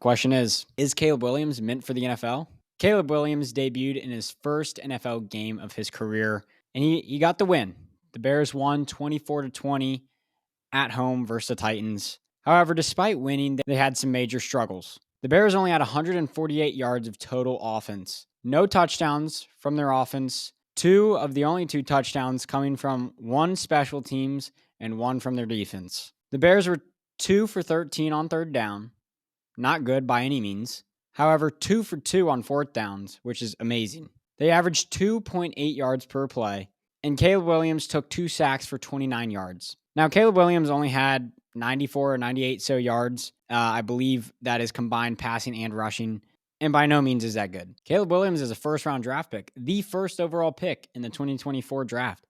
Question is Caleb Williams meant for the NFL? Caleb Williams debuted in his first NFL game of his career, and he got the win. The Bears won 24-20 at home versus the Titans. However, despite winning, they had some major struggles. The Bears only had 148 yards of total offense. No touchdowns from their offense. Two of the only two touchdowns coming from one special teams and one from their defense. The Bears were 2 for 13 on third down. Not good by any means. However, 2 for 2 on fourth downs, which is amazing. They averaged 2.8 yards per play, and Caleb Williams took 2 sacks for 29 yards. Now, Caleb Williams only had 94 or 98 so yards. I believe that is combined passing and rushing, and by no means is that good. Caleb Williams is a first-round draft pick, the first overall pick in the 2024 draft,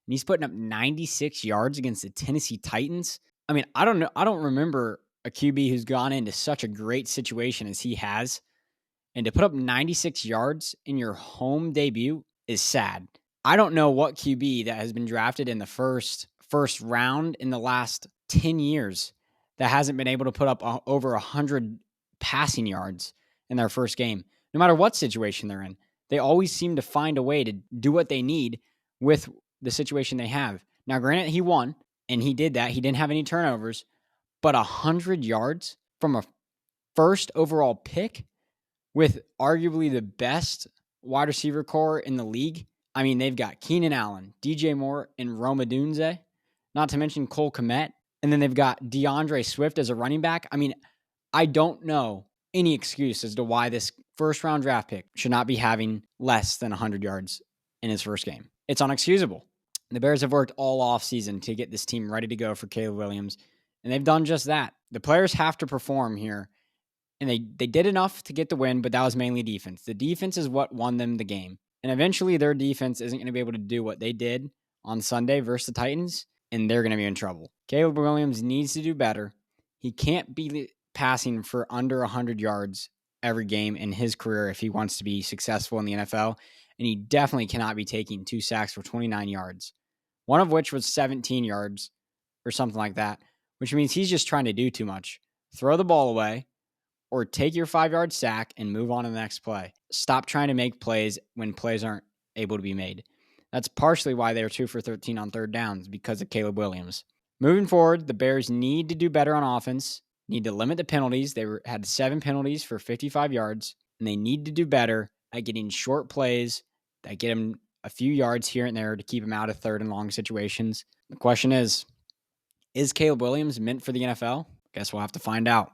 and he's putting up 96 yards against the Tennessee Titans. I mean, I don't know. I don't remember a QB who's gone into such a great situation as he has, and to put up 96 yards in your home debut is sad. I don't know what QB that has been drafted in the first round in the last 10 years that hasn't been able to put up over 100 passing yards in their first game. No matter what situation they're in, they always seem to find a way to do what they need with the situation they have. Now, granted, he won, and he did that. He didn't have any turnovers, but 100 yards from a first overall pick with arguably the best wide receiver core in the league. I mean, they've got Keenan Allen, DJ Moore, and Rome Odunze, not to mention Cole Kmet. And then they've got DeAndre Swift as a running back. I mean, I don't know any excuse as to why this first-round draft pick should not be having less than 100 yards in his first game. It's unexcusable. The Bears have worked all offseason to get this team ready to go for Caleb Williams, and they've done just that. The players have to perform here, and they did enough to get the win, but that was mainly defense. The defense is what won them the game, and eventually their defense isn't going to be able to do what they did on Sunday versus the Titans, and they're going to be in trouble. Caleb Williams needs to do better. He can't be passing for under 100 yards every game in his career if he wants to be successful in the NFL, and he definitely cannot be taking 2 sacks for 29 yards, one of which was 17 yards or something like that, which means he's just trying to do too much. Throw the ball away or take your 5-yard sack and move on to the next play. Stop trying to make plays when plays aren't able to be made. That's partially why they were 2 for 13 on third downs, because of Caleb Williams. Moving forward, the Bears need to do better on offense, need to limit the penalties. They had 7 penalties for 55 yards, and they need to do better at getting short plays that get them a few yards here and there to keep them out of third and long situations. The question is Caleb Williams meant for the NFL? Guess we'll have to find out.